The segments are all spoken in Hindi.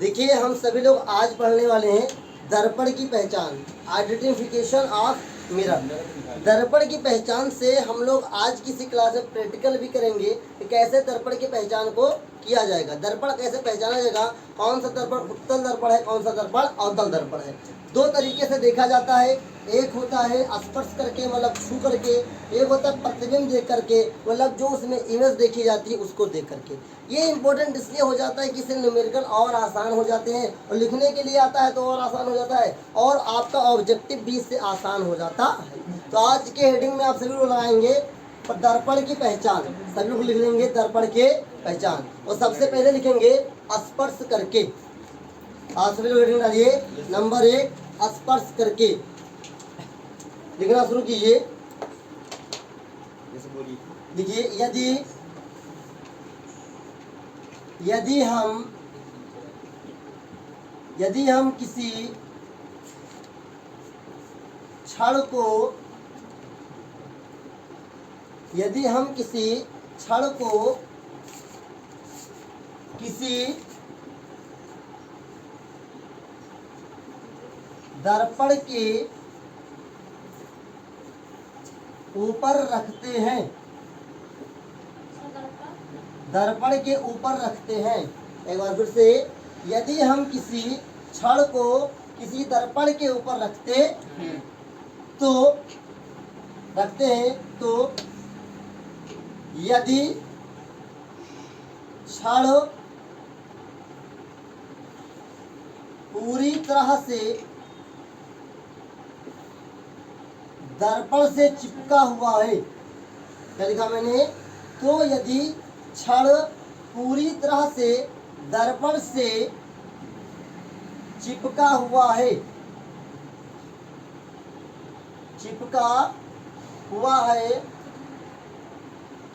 देखिए हम सभी लोग आज पढ़ने वाले हैं दर्पण की पहचान, आइडेंटिफिकेशन ऑफ मिरर। दर्पण की पहचान से हम लोग आज किसी क्लास में प्रैक्टिकल भी करेंगे कि कैसे दर्पण की पहचान को किया जाएगा, दर्पण कैसे पहचाना जाएगा, कौन सा दर्पण उत्तल दर्पण है, कौन सा दर्पण अवतल दर्पण है। दो तरीके से देखा जाता है, एक होता है स्पर्श करके मतलब छू करके, एक होता है प्रतिबिंब देख करके मतलब जो उसमें इमेज देखी जाती है उसको देख करके। ये इंपॉर्टेंट इसलिए हो जाता है कि इससे न्यूमेरिकल और आसान हो जाते हैं और लिखने के लिए आता है तो और आसान हो जाता है और आपका ऑब्जेक्टिव भी इससे आसान हो जाता है। तो आज के हेडिंग में आप सभी लोग लगाएंगे दर्पण की पहचान, सभी लोग लिख लेंगे दर्पण के पहचान और सबसे पहले लिखेंगे स्पर्श करके। आप सभी लोग हेडिंग डालिए, नंबर 1 स्पर्श करके लिखना शुरू कीजिए। देखिए यदि हम किसी क्षण को किसी दर्पण के ऊपर रखते हैं, दर्पण के ऊपर रखते हैं। एक बार फिर से, यदि हम किसी क्षण को किसी दर्पण के ऊपर रखते हैं तो यदि क्षण पूरी तरह से दर्पण से चिपका हुआ है, क्या लिखा मैंने, तो यदि क्षण पूरी तरह से दर्पण से चिपका हुआ है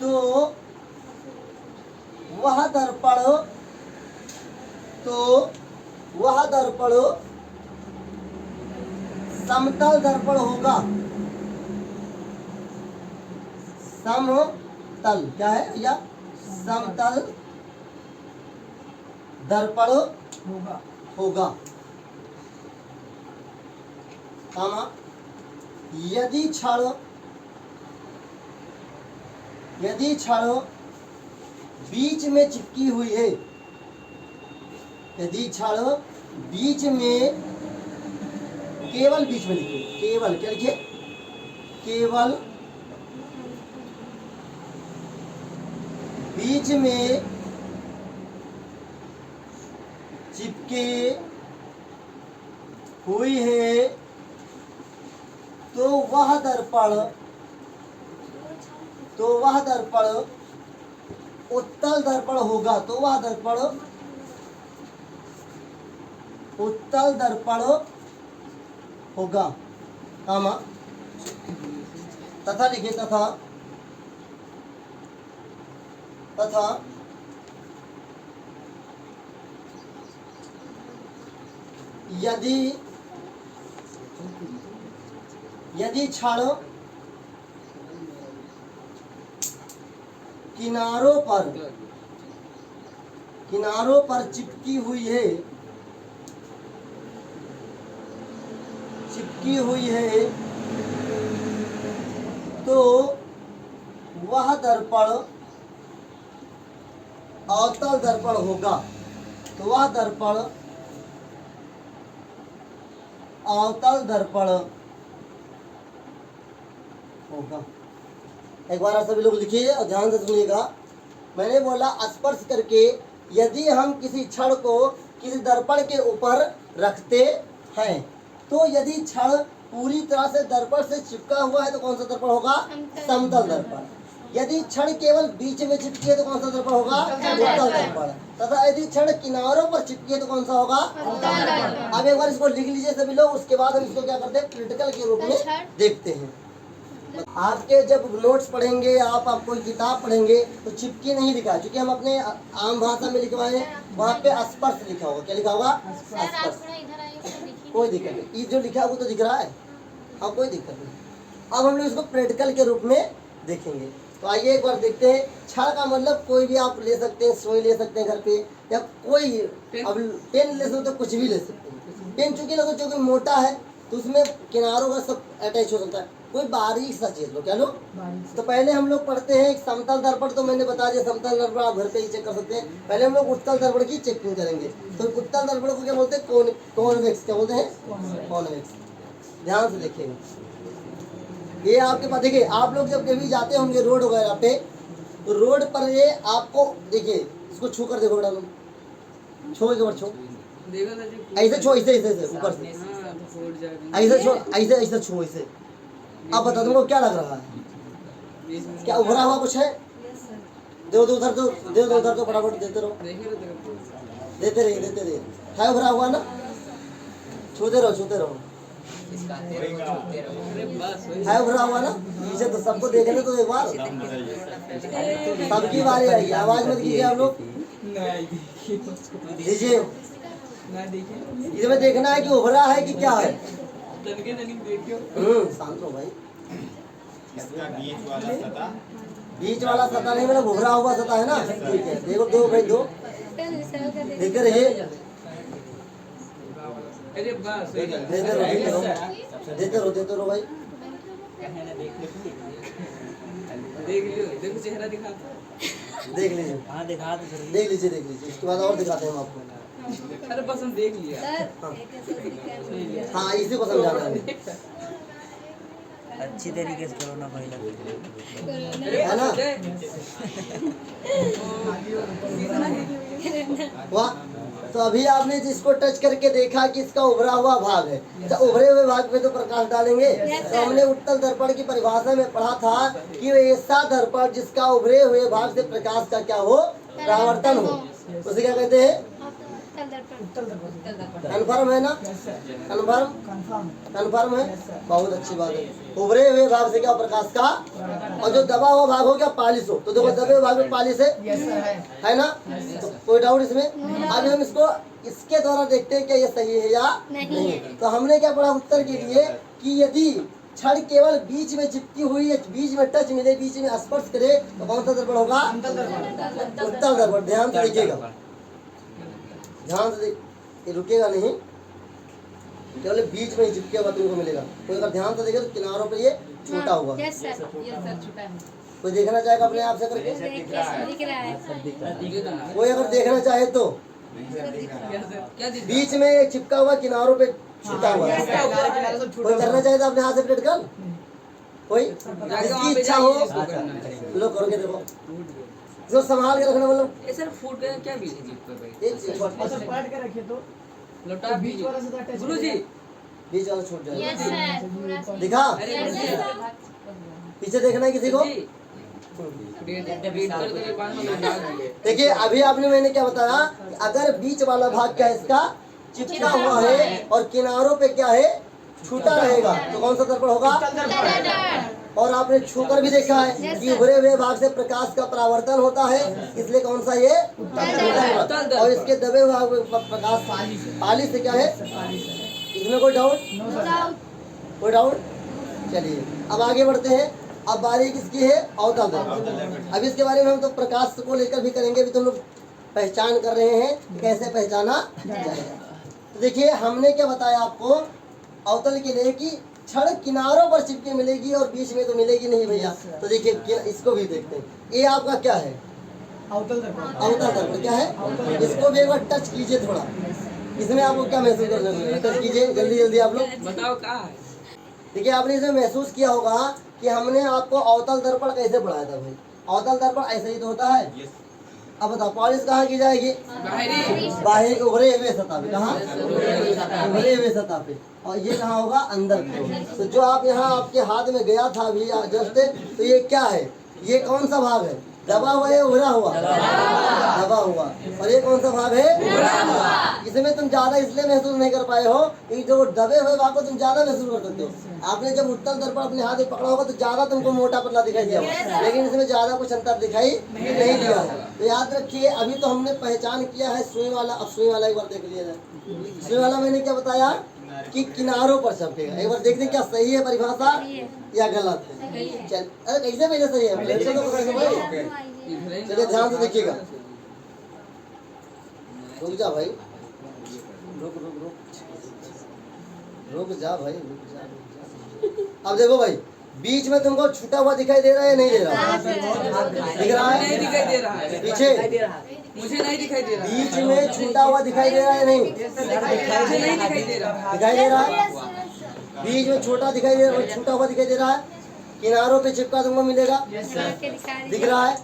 तो वह दर्पण समतल दर्पण होगा। समतल क्या है भैया, समतल दर्पण होगा। यदि क्षण बीच में चिपकी हुई है, यदि क्षण बीच में, केवल बीच में लिखिए, केवल क्या लिखिए, केवल बीच में चिपके हुई है तो वह दर्पण उत्तल दर्पण होगा। तो वह दर्पण उत्तल दर्पण होगा। तथा लिखिए, तथा यदि क्षण किनारों पर चिपकी हुई है तो वह दर्पण अवतल दर्पण होगा। तो वह दर्पण अवतल दर्पण होगा। एक बार आप सभी लोग लिखिए और ध्यान से सुनिएगा। मैंने बोला स्पर्श करके, यदि हम किसी क्षण को किसी दर्पण के ऊपर रखते हैं तो यदि क्षण पूरी तरह से दर्पण से चिपका हुआ है तो कौन सा दर्पण होगा, समतल दर्पण। यदि क्षण केवल बीच में चिपकी है तो कौन सा दर्पण होगा, उत्तल दर्पण। तथा यदि क्षण किनारों पर चिपकी है तो कौन सा होगा, अब एक बार इसको लिख लीजिए सभी लोग, उसके बाद हम इसको क्या करते हैं, प्रैक्टिकल के रूप में देखते हैं। आपके जब नोट्स पढ़ेंगे आप कोई किताब पढ़ेंगे तो चिपकी नहीं लिखा है, क्योंकि हम अपने आम भाषा में लिखवाए, वहाँ पे स्पर्श लिखा होगा। क्या लिखा होगा, स्पर्श। कोई दिक्कत नहीं, ये जो लिखा है वो तो दिख रहा है, हाँ कोई दिक्कत नहीं। अब हम लोग इसको प्रैक्टिकल के रूप में देखेंगे। तो आइए एक बार देखते हैं। क्षण का मतलब कोई भी आप ले सकते हैं, सुई ले सकते हैं घर पे, या कोई, अब पेन ले सकते हो, कुछ भी ले सकते हो। पेन चूंकि लगो चूंकि मोटा है तो उसमें किनारों का सब अटैच हो सकता है। कोई बारीक सा चीज लो, क्या लो? तो पहले हम लोग पढ़ते हैं एक समतल दर्पण, तो मैंने बता दिया समतल दर्पण आप घर पे ही चेक कर सकते हैं। पहले हम लोग उत्तल दर्पण की चेकिंग करेंगे। तो उत्तल दर्पण को क्या बोलते हैं? कॉन्वेक्स। क्या बोलते हैं? कॉन्वेक्स। ध्यान से देखिएगा, ये आपके पास देखिए, आप लोग जब कभी जाते होंगे रोड वगैरह पे, तो रोड पर ये आपको देखिए, इसको छू कर देखो बेटा, तुम छो एक बार, छो ऐसे, छो ऐसे ऐसे ऊपर से ऐसे छो, ऐसे ऐसे छो ऐसे। अब बता तुमको क्या लग रहा है? क्या उभरा हुआ कुछ है? दो दो उधर, दो दे दो उधर, तो फटाफट देते रहो, देते रहिए। है उभरा हुआ ना? छूते रहो। है उभरा हुआ ना? पीछे तो सबको देखने तो एक बार, सबकी बारी आएगी। आवाज मत कीजिए आप लोग, दीजिए। इसमें देखना है कि उभरा है कि क्या है। शांत रहो भाई। बीच वाला सतह नहीं, मतलब उभरा हुआ सतह है ना? ठीक है, देखो दो भाई, दो देख रहे, देते रहो भाई। देखो चेहरा दिखा, देख लीजिए। हाँ देख लीजिए। इसके बाद और दिखाते हैं हम आपको। अरे बस हम देख लिया। हाँ इसी को समझाना है। अच्छी तरीके से करो ना पहले, है ना? वाह, तो अभी आपने जिसको टच करके देखा कि इसका उभरा हुआ भाग है, तो उभरे हुए भाग पे तो प्रकाश डालेंगे। तो हमने उत्तल दर्पण की परिभाषा में पढ़ा था कि वो ऐसा दर्पण जिसका उभरे हुए भाग से प्रकाश का क्या हो? परावर्तन हो, उसे क्या कहते हैं? कन्फर्म है ना? कन्फर्म है, बहुत अच्छी बात है। उभरे हुए भाग से क्या प्रकाश का, और जो दबा हुआ भाग हो क्या पालिश हो। तो देखो दबे हुए भाग में पालिश है ना? तो कोई डाउट इसमें? अभी हम इसको इसके द्वारा देखते हैं क्या ये सही है या नहीं। तो हमने क्या पढ़ा उत्तर के लिए कि यदि छड़ केवल बीच में चिपकी हुई है, बीच में टच मिले, बीच में स्पर्श करे, तो कौन सा दर्पण होगा? उत्तल दर्पण। ध्यान से देखिएगा, ध्यान से ये रुकेगा नहीं, केवल बीच में ही चिपके हुआ तुमको मिलेगा। कोई अगर ध्यान से देखे तो किनारों पे ये छूटा हुआ। कोई देखना चाहेगा अपने आप से करके? कोई अगर देखना चाहे तो बीच में चिपका हुआ, किनारों पे छूटा हुआ। कोई करना चाहे तो अपने हाथ से प्लेट कर, कोई जिसकी इच्छा हो लो करोगे। देखो जो संभाल के रखना, मतलब सर फूट गया क्या? बीच एक चीज पलट के रखिए तो लौटा बीच वाला से टच गुरुजी, बीच वाला छूट जाएगा। दिखा, पीछे देखना है किसी को? देखिए अभी आपने, मैंने क्या बताया कि अगर बीच वाला भाग क्या है इसका चिपका हुआ है और किनारों पे क्या है छूटा रहेगा, तो कौन सा दर्पण होगा? और आपने छूकर भी देखा है कि उभरे हुए भाग से प्रकाश का परावर्तन होता है, इसलिए कौन सा ये? और इसके दबे हुए भाग में प्रकाश पालिश से क्या है? इसमें कोई डाउट? कोई डाउट? चलिए अब आगे बढ़ते हैं। अब बारी किसकी है? अवतल दर्पण। अब इसके बारे में हम तो प्रकाश को लेकर भी करेंगे। अभी तो हम लोग पहचान कर रहे हैं कि कैसे पहचाना जाएगा। तो देखिए हमने क्या बताया आपको अवतल के लिए कि छड़ किनारों पर चिपके मिलेगी और बीच में तो मिलेगी नहीं भैया। तो देखिए इसको भी देखते हैं। ये आपका क्या है? अवतल दर्पण। अवतल दर्पण क्या है? इसको भी एक बार टच कीजिए थोड़ा। इसमें आपको क्या महसूस कर रहे हैं? टच कीजिए जल्दी आप लोग, बताओ कहाँ है? देखिए आपने इसमें महसूस किया होगा कि हमने आपको अवतल दर्पण कैसे पढ़ाया था भाई। अवतल दर्पण ऐसे ही तो होता है। अब बताओ पॉलिश कहाँ की जाएगी? बाहरी उभरे हुए सतह पे। कहाँ? उभरे हुए सतह पे। और ये कहाँ होगा? अंदर की। तो जो आप यहाँ आपके हाथ में गया था अभी जस्ट, तो ये क्या है? ये कौन सा भाग है? दबा हुआ है उभरा हुआ? दबा हुआ। और ये कौन सा भाग है? उभरा हुआ। इसमें तुम ज्यादा इसलिए महसूस नहीं कर पाए हो कि जो दबे हुए भाग को तुम ज्यादा महसूस कर सकते हो। आपने जब उत्तल दर्पण अपने हाथ में पकड़ा होगा तो ज्यादा तुमको मोटा पतला दिखाई दिया होगा, लेकिन इसमें ज्यादा कुछ अंतर दिखाई नहीं दिया है। तो याद रखिए अभी तो हमने पहचान किया है सुई वाला। अब सुई वाला एक बार देख लिया जाए। सुई वाला मैंने क्या बताया कि किनारों पर छपेगा। एक बार देखते क्या सही है परिभाषा या गलत है। चल अरे कैसे पहले सही है? चलिए ध्यान से देखिएगा। रुक जा भाई, रुक रुक रुक रुक जा भाई, रुक जा। अब देखो भाई, बीच में तुमको छूटा हुआ दिखाई दे रहा है या नहीं दे रहा? दिख रहा नहीं है? दिखाई दे रहा है, पीछे मुझे नहीं दिखाई दे रहा है, बीच में छूटा हुआ दिखाई दे रहा है या नहीं? मुझे नहीं दिखाई दे रहा। दिखाई दे रहा है? बीच में छोटा दिखाई दे रहा है, छूटा हुआ दिखाई दे रहा है। किनारों पे चिपका तुमको मिलेगा, दिख रहा है?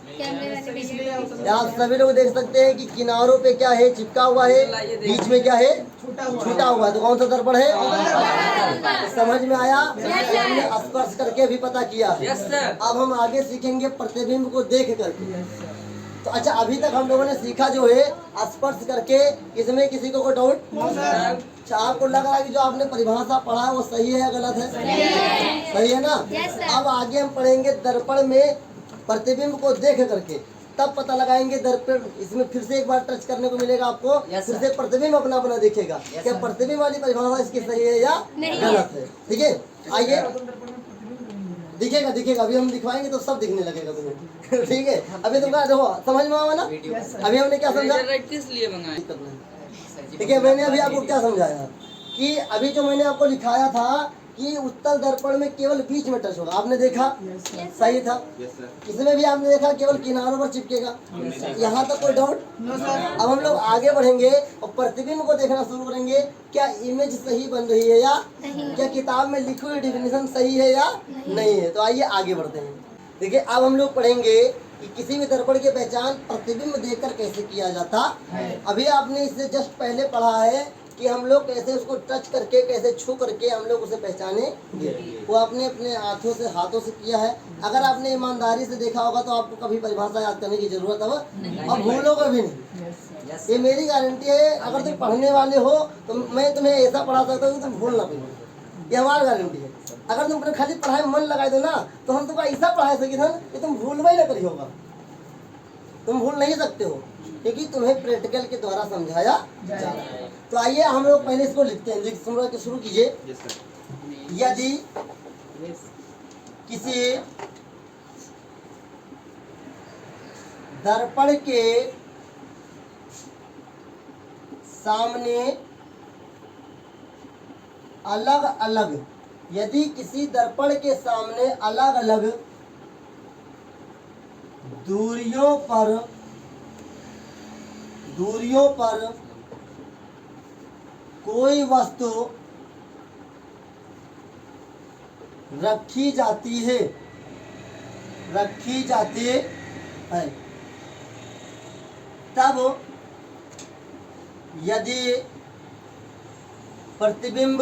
आप सभी लोग देख सकते हैं कि किनारों पे क्या है, चिपका हुआ है, बीच में क्या है, छूटा हुआ है। तो कौन सा दर्पण है? समझ में आया? हमने स्पर्श करके भी पता किया है। Yes sir. अब हम आगे सीखेंगे प्रतिबिंब को देख करके। तो अच्छा, अभी तक हम लोगों ने सीखा जो है स्पर्श करके, इसमें किसी को कोई डाउट? अच्छा, आपको लग रहा है कि जो आपने परिभाषा पढ़ा है वो सही है या गलत है? सही है ना? अब आगे हम पढ़ेंगे दर्पण में प्रतिबिंब को देख करके, तब पता लगाएंगे दर्पण। इसमें फिर से एक बार टच करने को मिलेगा आपको, फिर से प्रतिबिंब अपना अपना देखेगा क्या प्रतिबिंब वाली परिभाषा इसकी सही है या गलत है। ठीक है, आइए दिखेगा दिखेगा, अभी हम दिखवाएंगे तो सब दिखने लगेगा तुम्हें। ठीक है, अभी तुमको देखो समझ में आवा ना? अभी हमने क्या समझा? किस लिए मंगाए? ठीक है, मैंने अभी आपको क्या समझाया कि अभी जो मैंने आपको लिखाया था कि उत्तल दर्पण में केवल बीच में टच होगा, आपने देखा सही था। इसमें भी आपने देखा केवल किनारों पर चिपकेगा। यहाँ तक कोई डाउट? अब हम लोग आगे बढ़ेंगे और प्रतिबिंब को देखना शुरू करेंगे, क्या इमेज सही बन रही है या क्या किताब में लिखी हुई डिफिनेशन सही है या नहीं है। तो आइए आगे बढ़ते हैं। देखिए, अब हम लोग पढ़ेंगे कि किसी भी दर्पण की पहचान प्रतिबिंब देखकर कैसे किया जाता। अभी आपने इससे जस्ट पहले पढ़ा है कि हम लोग कैसे उसको टच करके, कैसे छू करके हम लोग उसे पहचानेंगे। वो आपने अपने हाथों से किया है। अगर आपने ईमानदारी से देखा होगा तो आपको कभी परिभाषा याद करने की जरूरत अब भूलोगे भी नहीं। ये मेरी गारंटी है। अगर तुम पढ़ने वाले हो तो मैं तुम्हें ऐसा पढ़ा सकता हूँ कि तुम भूल ना पाओ। ये हमारी गारंटी है। अगर तुम खाली पढ़ाई में मन लगाए दो ना, तो हम तुमको ऐसा पढ़ाई सके ना कि तुम भूल ही ना करी होगा। तुम भूल नहीं सकते हो क्योंकि तुम्हें प्रैक्टिकल के द्वारा समझाया जा रहा है। तो आइए हम लोग पहले इसको लिखते हैं। शुरू कीजिए। यदि किसी दर्पण के सामने अलग अलग, यदि किसी दर्पण के सामने अलग अलग दूरियों पर कोई वस्तु रखी जाती है तब यदि प्रतिबिंब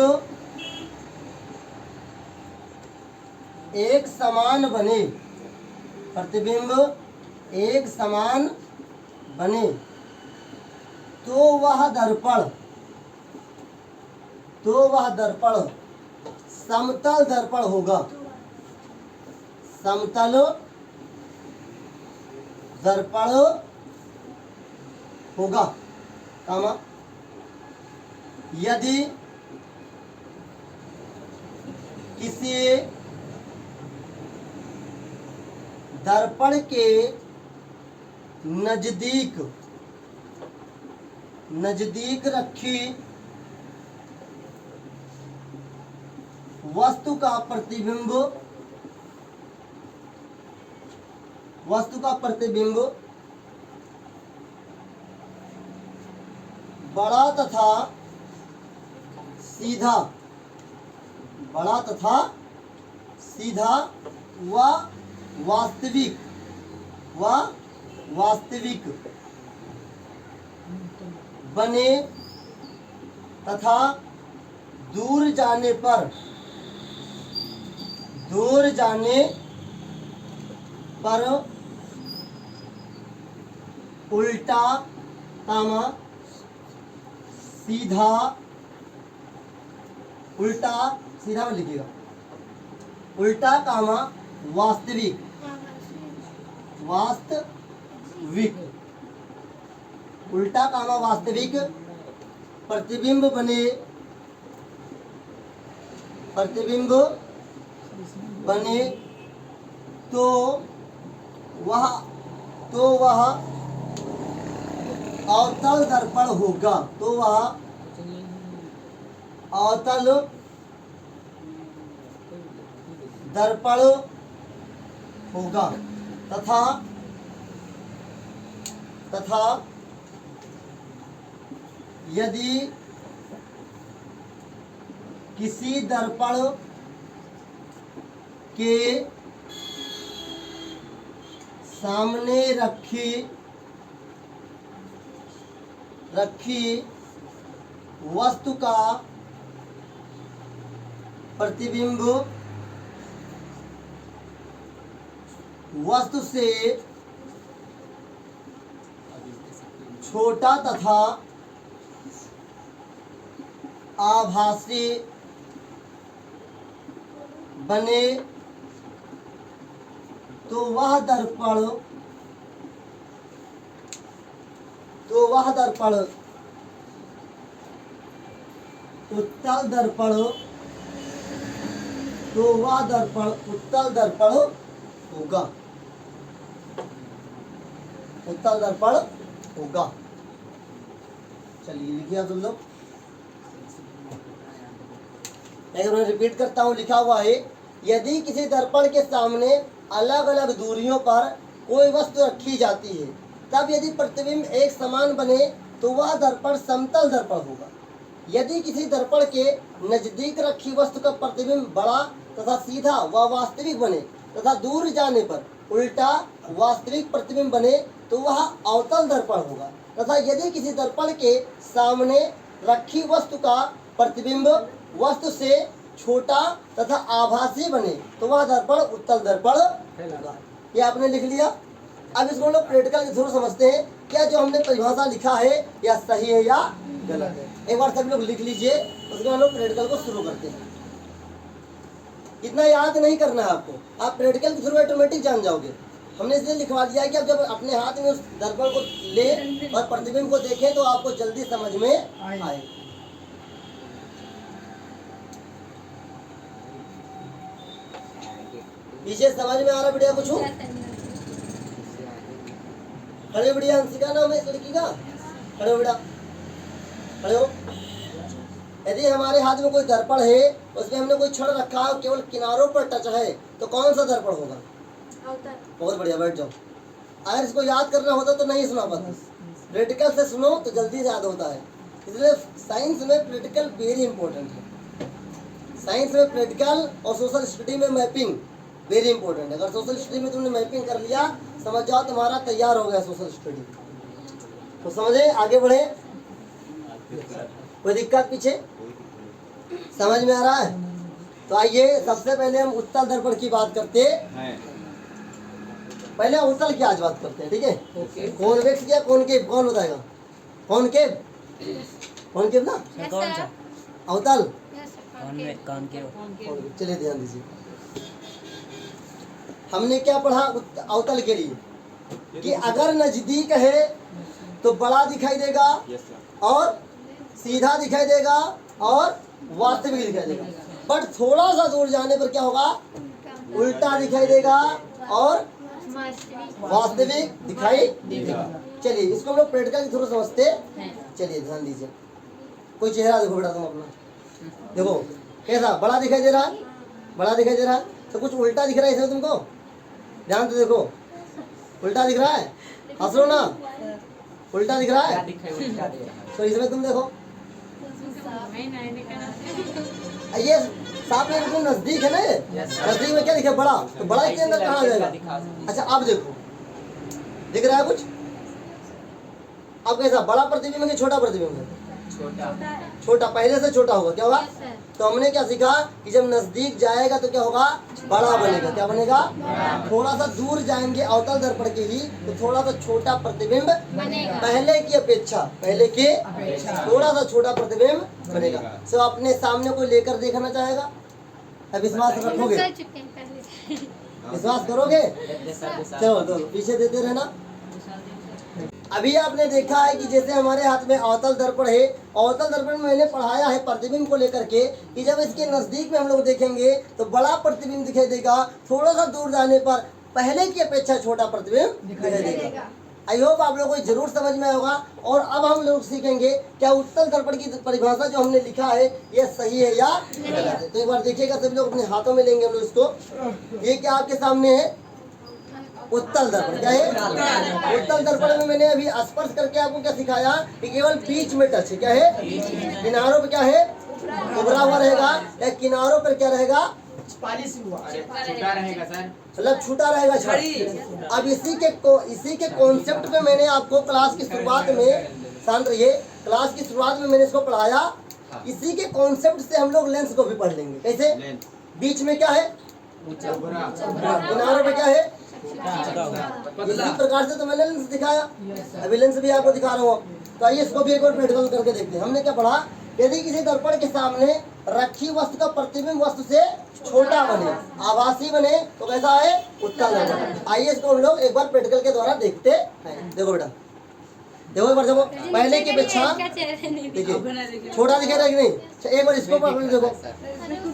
एक समान बने, तो वह दर्पण समतल दर्पण होगा। समतल दर्पण होगा, कामा यदि किसी दर्पण के नजदीक रखी वस्तु का प्रतिबिंब बड़ा तथा सीधा व वास्तविक बने तथा दूर जाने पर उल्टा कामा सीधा में लिखिएगा, उल्टा कामा वास्तविक उल्टा कामा वास्तविक प्रतिबिंब बने तो वह अवतल दर्पण होगा तो वह अवतल दर्पण होगा तथा यदि किसी दर्पण के सामने रखी वस्तु का प्रतिबिंब वस्तु से छोटा तथा आभासी बने तो वह दर्पण उत्तल दर्पण होगा। उत्तल दर्पण होगा। चलिए लिखिए आप लोग। एक बार रिपीट करता हूँ, लिखा हुआ है यदि किसी दर्पण के सामने अलग अलग दूरियों पर कोई वस्तु रखी जाती है तब यदि प्रतिबिंब एक समान बने तो वह दर्पण समतल दर्पण होगा। यदि किसी दर्पण के नजदीक रखी वस्तु का प्रतिबिंब बड़ा तथा सीधा व वास्तविक बने तथा दूर जाने पर उल्टा वास्तविक प्रतिबिंब बने तो वह अवतल दर्पण होगा तथा यदि किसी दर्पण के सामने रखी वस्तु का प्रतिबिंब वस्तु से छोटा तथा आभासी बने तो वह दर्पण उत्तल दर्पण होगा। ये आपने लिख लिया। अब इसको हम लोग प्रैक्टिकल के थ्रू समझते हैं क्या जो हमने परिभाषा लिखा है या सही है या गलत है। एक बार सभी लोग लिख लीजिए, उसके बाद हम लोग प्रैक्टिकल को शुरू करते हैं। इतना याद नहीं करना है आपको, आप प्रैक्टिकल के थ्रू ऑटोमेटिक जान जाओगे। हमने इसलिए लिखवा दिया है कि आप जब अपने हाथ में उस दर्पण को ले और प्रतिबिंब को देखें तो आपको जल्दी समझ में आए। पीछे समझ में आ रहा बढ़िया कुछ? खड़े बढ़िया। अंशिका नाम है इस लड़की का। खड़े बेटा, खड़े हो। यदि हमारे हाथ में कोई दर्पण है उसमें हमने कोई छड़ रखा है केवल किनारों पर टच है तो कौन सा दर्पण होगा? बहुत बढ़िया, बैठ जाओ। अगर इसको याद करना होता तो नहीं सुना पाता, प्रैक्टिकल से सुनो तो जल्दी याद होता है। इसलिए साइंस में प्रैक्टिकल वेरी इंपॉर्टेंट है। साइंस में प्रैक्टिकल और सोशल स्टडी में मैपिंग वेरी इंपॉर्टेंट है। अगर सोशल स्टडी में तुमने मैपिंग कर लिया समझ जाओ तुम्हारा तैयार हो गया सोशल स्टडी। तो समझे, आगे बढ़े। कोई दिक्कत पीछे? समझ में आ रहा है? तो आइए सबसे पहले हम उत्तल दर्पण की बात करते हैं। पहले उत्तल की आज बात करते हैं, ठीक है? कॉन्वेक्स क्या कॉनकेव? कौन बताएगा? कॉनकेव, कॉनकेव ना? अवतल, चलिए ध्यान दीजिए। हमने क्या पढ़ा अवतल के लिए कि अगर नजदीक है तो बड़ा दिखाई देगा और सीधा दिखाई देगा और वास्तविक दिखाई देगा, बट थोड़ा सा दूर जाने पर क्या होगा? उल्टा दिखाई देगा और वास्तविक दिखाई देगा। चलिए इसको हम लोग प्रैक्टिकल के थ्रू समझते। चलिए ध्यान दीजिए। कोई चेहरा देखो बेटा तुम अपना, देखो कैसा बड़ा दिखाई दे रहा है? बड़ा दिखाई दे रहा है तो कुछ उल्टा दिख रहा है इसमें तुमको? ध्यान से देखो, उल्टा दिख रहा है? हंस लो ना, उल्टा दिख रहा है तो इसमें तुम देखो ये साफ में बिल्कुल नजदीक है ना। ये नजदीक में क्या दिखे? बड़ा। तो बड़ा के अंदर कहाँ जाएगा? अच्छा अब देखो, दिख रहा है कुछ? अब कैसा बड़ा प्रतिबिंब है कि छोटा प्रतिबिंब है? छोटा। पहले से छोटा होगा, क्या होगा? तो हमने क्या सीखा कि जब नजदीक जाएगा तो क्या होगा? बड़ा बनेगा। क्या बनेगा? थोड़ा सा दूर जाएंगे अवतल दर्पण के ही तो थोड़ा सा छोटा प्रतिबिंब बनेगा। पहले की अपेक्षा, पहले के थोड़ा सा छोटा प्रतिबिंब बनेगा। तो अपने सामने कोई लेकर देखना चाहेगा? अब विश्वास रखोगे? विश्वास करोगे? चलो तो पीछे देते रहना। अभी आपने देखा है कि जैसे हमारे हाथ में अवतल दर्पण है, अवतल दर्पण में मैंने पढ़ाया है प्रतिबिंब को लेकर के कि जब इसके नजदीक में हम लोग देखेंगे तो बड़ा प्रतिबिंब दिखाई देगा, थोड़ा सा दूर जाने पर पहले की अपेक्षा छोटा प्रतिबिंब दिखाई देगा। आई होप आप लोगों को जरूर समझ में आएगा। और अब हम लोग सीखेंगे क्या उत्तल दर्पण की परिभाषा जो हमने लिखा है ये सही है या गलत है। तो एक बार देखिएगा, सभी लोग अपने हाथों में लेंगे हम लोग इसको। ये क्या आपके सामने है? उत्तल दर्पण। क्या है? उत्तल दर्पण में मैंने अभी स्पर्श करके आपको क्या सिखाया कि केवल बीच में टच है। क्या है? किनारों पे क्या है? उभरा हुआ रहेगा, या किनारों पर क्या रहेगा? पालिश हुआ। छूटा रहेगा सर, मतलब छूटा रहेगा छड़ी। अब इसी के कॉन्सेप्ट पे मैंने आपको क्लास की शुरुआत में, शांत रहिए, क्लास की शुरुआत में मैंने इसको पढ़ाया। इसी के कॉन्सेप्ट से हम लोग लेंस को भी पढ़ लेंगे। कैसे? बीच में क्या है? किनारों पे क्या है? इसी प्रकार से तो मैंने लेंस दिखाया, अभी लेंस भी आपको दिखा रहा हूँ। तो आइए इसको भी एक बार प्रैक्टिकल करके देखते हैं। हमने क्या पढ़ा? यदि किसी दर्पण के सामने रखी वस्तु का प्रतिबिंब वस्तु से छोटा बने, आभासी बने, तो कैसा है? उत्तल दर्पण। आइए इसको हम लोग एक बार प्रैक्टिकल के द्वारा देखते हैं। देखो बेटा, देखो एक बार, देखो पहले की अपेक्षा देखिए छोटा दिखे रहा है कि नहीं? एक बार इसको पकड़ देखो,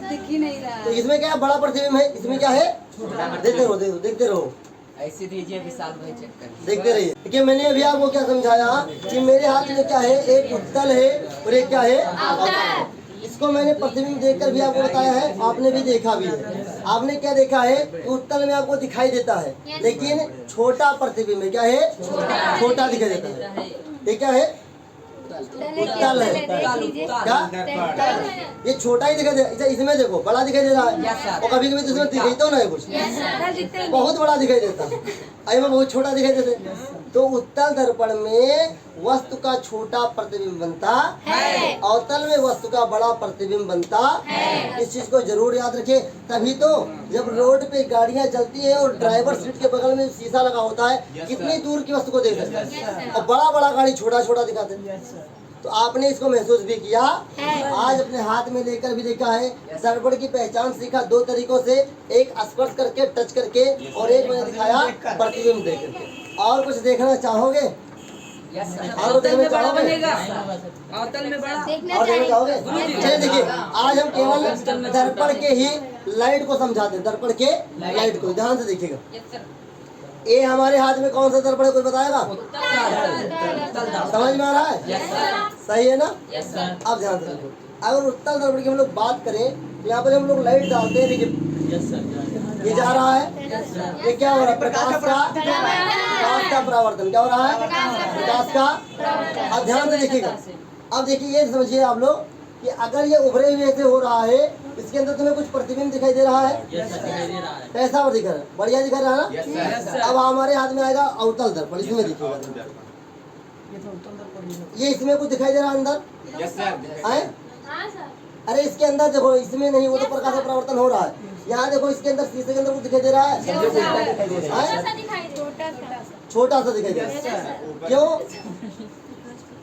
दिख ही नहीं रहा। तो इसमें क्या है? बड़ा प्रतिबिंब है। इसमें क्या है? देखते रहो, देखते रहो, ऐसे दीजिए विशाल भाई, चेक कर। देखते रहिए। देखिए मैंने अभी आपको क्या समझाया कि मेरे हाथ में क्या है? एक उत्तल है और एक क्या है? अवतल। इसको मैंने प्रतिबिंब देखकर भी आपको बताया है, आपने भी देखा भी है। आपने क्या देखा है कि उत्तल में आपको दिखाई देता है, लेकिन छोटा प्रतिबिंब है। क्या है? छोटा दिखाई देता है। ये क्या है? उत्तल है। क्या? ये छोटा ही दिखाई दे रहा है। इसमें देखो बड़ा दिखाई दे रहा है, और कभी कभी तो इसमें दिखाई तो नहीं कुछ, बहुत बड़ा दिखाई देता है, आई में बहुत छोटा दिखाई देता है। तो उत्तल दर्पण में वस्तु का छोटा प्रतिबिंब बनता है, अवतल में वस्तु का बड़ा प्रतिबिंब बनता है। इस चीज को जरूर याद रखें। तभी तो जब रोड पे गाड़ियां चलती है और ड्राइवर सीट के बगल में शीशा लगा होता है, कितनी दूर की वस्तु को देख सकता है, और बड़ा बड़ा गाड़ी छोटा छोटा दिखाते हैं। तो आपने इसको महसूस भी किया, आज अपने हाथ में लेकर भी देखा है। दर्पण की पहचान सीखा दो तरीकों से, एक स्पर्श करके, टच करके, और एक मैंने दिखाया प्रतिबिंब देख करके। और कुछ देखना चाहोगे? अवतल में बड़ा बनेगा, अवतल में बड़ा और देखना चाहोगे? चलिए देखिए, आज हम केवल दर्पण के ही लाइट को समझाते हैं। दर्पण के लाइट को ध्यान से देखिएगा। ये हमारे हाथ में कौन सा दर्पण है, कोई बताएगा? समझ में आ रहा है? सही है ना? अब ध्यान से देखो, अगर उत्तल दर्पण की हम लोग बात करें तो यहाँ पर हम लोग लाइट डालते हैं। देखिए ये जा रहा है, ये क्या हो रहा है? प्रकाश का परावर्तन। क्या हो रहा है? प्रकाश का। अब ध्यान से देखिएगा। अब देखिए ये समझिए आप लोग कि अगर ये उभरे हुए से हो रहा है, इसके अंदर तुम्हें कुछ प्रतिबिंब दिखाई दे रहा है? कैसा और दिख रहा है? बढ़िया दिख रहा है ना? अब हमारे हाथ में आएगा अवतल दर्पण। इसमें देखिएगा, ये इसमें कुछ दिखाई दे रहा है अंदर? अरे इसके अंदर देखो, इसमें नहीं, वो तो प्रकाश का परावर्तन हो रहा है। यहाँ देखो, इसके अंदर, शीशे के अंदर कुछ दिखाई दे रहा है? छोटा सा दिखाई दे रहा है। क्यों?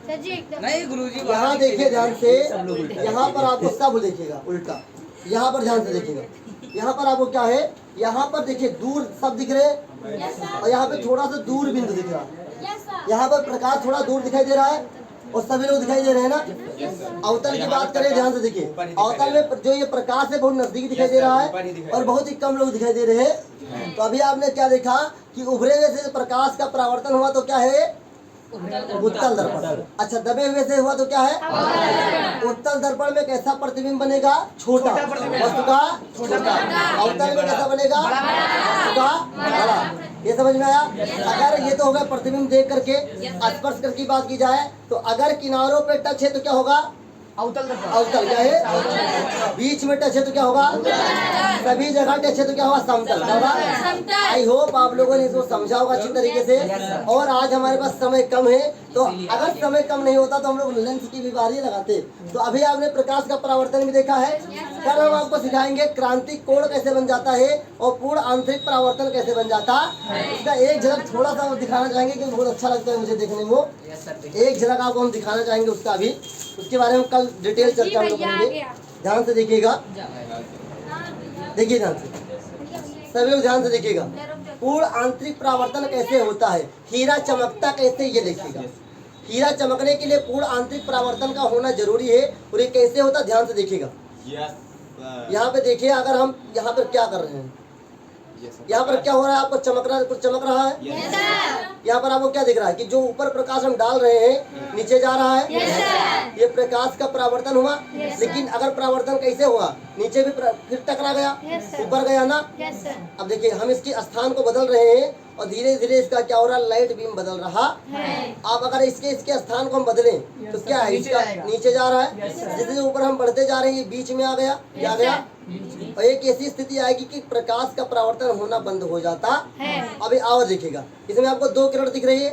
नहीं गुरुजी, यहाँ देखिए ध्यान से, यहाँ पर आपको सब देखिएगा उल्टा। यहाँ पर ध्यान से देखिएगा, यहाँ पर आपको क्या है? यहाँ पर देखिए दूर सब दिख रहे हैं, और यहाँ पे थोड़ा सा दूर बिंदु दिख रहा है। यहाँ पर प्रकाश थोड़ा दूर दिखाई दे रहा है, और सभी लोग दिखाई दे रहे हैं ना? अवतल की बात करें, ध्यान से देखिए, अवतल में जो ये प्रकाश है बहुत नजदीक दिखाई दे रहा है, और बहुत ही कम लोग दिखाई दे रहे हैं। तो अभी आपने क्या देखा कि उभरे हुए से प्रकाश का परावर्तन हुआ तो क्या है? उत्तल दर्पण। अच्छा, दबे हुए से हुआ तो क्या है? उत्तल दर्पण में कैसा प्रतिबिंब बनेगा? छोटा, वस्तु का छोटा। अवतल में कैसा बनेगा? वस्तु का बड़ा। ये समझ में आया? अगर ये तो होगा प्रतिबिंब देख करके, स्पर्श करके बात की जाए तो अगर किनारों पे टच है तो क्या होगा? अवतल अवतल। क्या है? बीच में टच है तो क्या होगा? सभी जगह टच है तो क्या होगा? समतल। क्या होगा? आई होप आप लोगों ने इसको समझा होगा अच्छी तरीके से। और आज हमारे पास समय कम है, तो अगर समय कम नहीं होता तो हम लोग लेंस की भी बारी लगाते। तो अभी आपने प्रकाश का परावर्तन भी देखा है। कल हम आपको सिखाएंगे क्रांतिक कोण कैसे बन जाता है और पूर्ण आंतरिक परावर्तन कैसे बन जाता है। इसका एक झलक थोड़ा सा दिखाना चाहेंगे, क्योंकि बहुत अच्छा लगता है मुझे देखने में। एक झलक आपको हम दिखाना चाहेंगे उसका भी, उसके बारे में कल डिटेल चर्चा हम लोग करेंगे। ध्यान से देखिएगा, देखिए ध्यान से, सभी लोग ध्यान से देखिएगा। पूर्ण आंतरिक परावर्तन कैसे होता है, हीरा चमकता कैसे, ये देखिएगा। हीरा चमकने के लिए पूर्ण आंतरिक परावर्तन का होना जरूरी है, और ये कैसे होता है ध्यान से देखिएगा। यहाँ पे देखिए, अगर हम यहाँ पर क्या कर रहे हैं, यहाँ पर क्या हो रहा है, आपको कुछ चमक रहा है? यहाँ पर आपको क्या दिख रहा है कि जो ऊपर प्रकाश हम डाल रहे हैं नीचे जा रहा है। ये प्रकाश का परावर्तन हुआ। लेकिन अगर परावर्तन कैसे हुआ, नीचे भी फिर टकरा गया, ऊपर गया ना। अब देखिए हम इसके स्थान को बदल रहे हैं और धीरे धीरे इसका क्या हो रहा है, लाइट बीम बदल रहा है। अब अगर इसके स्थान को हम बदलें तो क्या है, इसका नीचे जा रहा है। जैसे ऊपर हम बढ़ते जा रहे हैं, ये बीच में आ गया, क्या आ गया, और एक ऐसी स्थिति आएगी कि प्रकाश का परावर्तन होना बंद हो जाता है। अभी और दिखेगा, इसमें आपको दो किरण दिख रही है,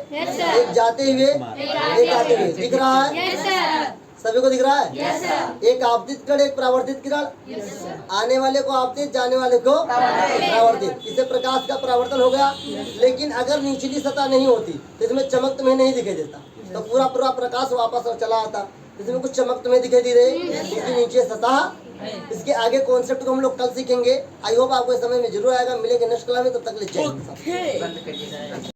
एक जाते हुए एक आते हुए, दिख रहा है? सभी को दिख रहा है? एक आपतित किरण, एक परावर्तित किरण। आने वाले को आपतित, जाने वाले को परावर्तित। इससे प्रकाश का परावर्तन हो गया। लेकिन अगर निचली सतह नहीं होती तो इसमें चमक तुम्हें नहीं दिखाई देता, तो पूरा प्रकाश वापस चला आता। इसमें कुछ चमक तुम्हें दिखाई दे रही है क्योंकि नीचे सतह। इसके आगे कॉन्सेप्ट को हम लोग कल सीखेंगे। आई होप आपको इस समय में जरूर आएगा। मिलेंगे नेक्स्ट क्लास में, तब तक ले जाएंगे।